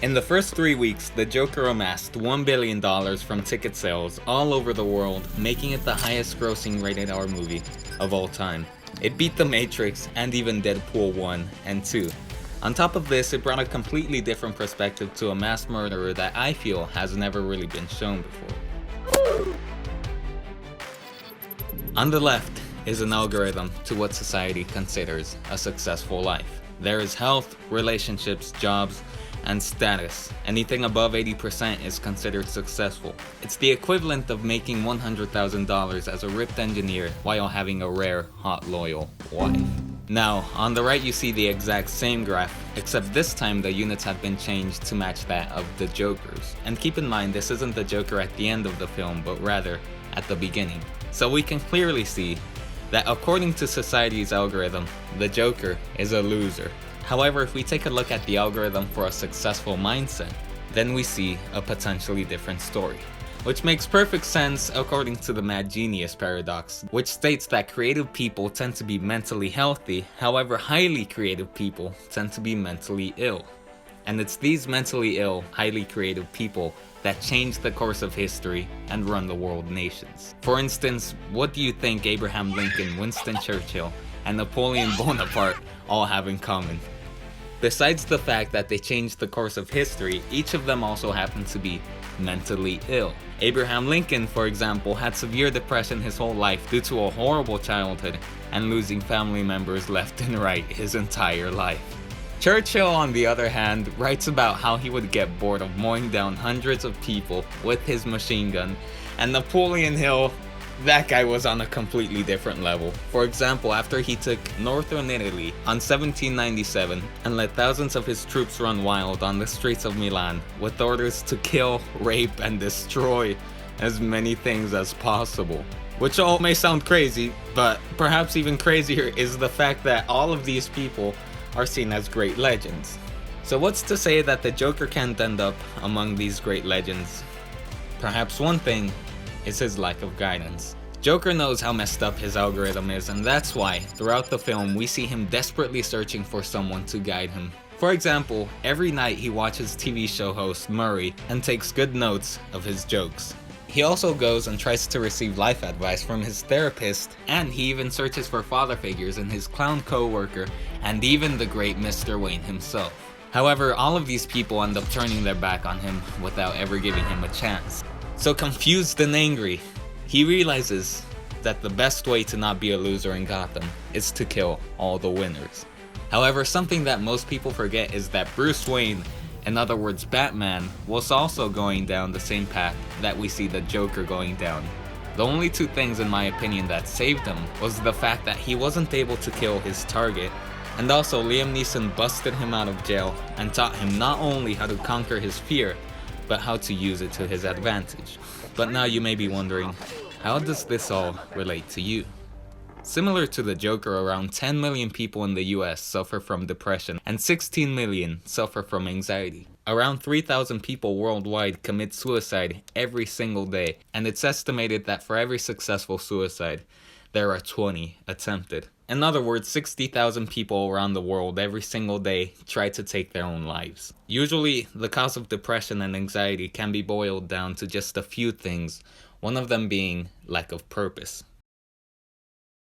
In the first 3 weeks, the Joker amassed $1 billion from ticket sales all over the world, making it the highest grossing rated R movie of all time. It beat The Matrix and even Deadpool 1 and 2. On top of this, it brought a completely different perspective to a mass murderer that I feel has never really been shown before. On the left is an algorithm to what society considers a successful life. There is health, relationships, jobs, and status. Anything above 80% is considered successful. It's the equivalent of making $100,000 as a ripped engineer while having a rare, hot, loyal wife. Now, on the right you see the exact same graph, except this time the units have been changed to match that of the Joker's. And keep in mind, this isn't the Joker at the end of the film, but rather at the beginning. So we can clearly see that according to society's algorithm, the Joker is a loser. However, if we take a look at the algorithm for a successful mindset, then we see a potentially different story. Which makes perfect sense according to the mad genius paradox, which states that creative people tend to be mentally healthy, however highly creative people tend to be mentally ill. And it's these mentally ill, highly creative people that change the course of history and run the world nations. For instance, what do you think Abraham Lincoln, Winston Churchill, and Napoleon Bonaparte all have in common? Besides the fact that they changed the course of history, each of them also happened to be mentally ill. Abraham Lincoln, for example, had severe depression his whole life due to a horrible childhood and losing family members left and right his entire life. Churchill, on the other hand, writes about how he would get bored of mowing down hundreds of people with his machine gun, and Napoleon Hill, that guy was on a completely different level. For example, after he took northern Italy on 1797 and let thousands of his troops run wild on the streets of Milan with orders to kill, rape, and destroy as many things as possible. Which all may sound crazy, but perhaps even crazier is the fact that all of these people are seen as great legends. So what's to say that the Joker can't end up among these great legends? Perhaps one thing is his lack of guidance. Joker knows how messed up his algorithm is, and that's why, throughout the film, we see him desperately searching for someone to guide him. For example, every night he watches TV show host Murray and takes good notes of his jokes. He also goes and tries to receive life advice from his therapist, and he even searches for father figures in his clown co-worker and even the great Mr. Wayne himself. However, all of these people end up turning their back on him without ever giving him a chance. So confused and angry, he realizes that the best way to not be a loser in Gotham is to kill all the winners. However, something that most people forget is that Bruce Wayne, in other words Batman, was also going down the same path that we see the Joker going down. The only two things in my opinion that saved him was the fact that he wasn't able to kill his target, and also Liam Neeson busted him out of jail and taught him not only how to conquer his fear, but how to use it to his advantage. But now you may be wondering, how does this all relate to you? Similar to the Joker, around 10 million people in the US suffer from depression and 16 million suffer from anxiety. Around 3,000 people worldwide commit suicide every single day, and it's estimated that for every successful suicide, there are 20 attempted. In other words, 60,000 people around the world every single day try to take their own lives. Usually, the cause of depression and anxiety can be boiled down to just a few things, one of them being lack of purpose.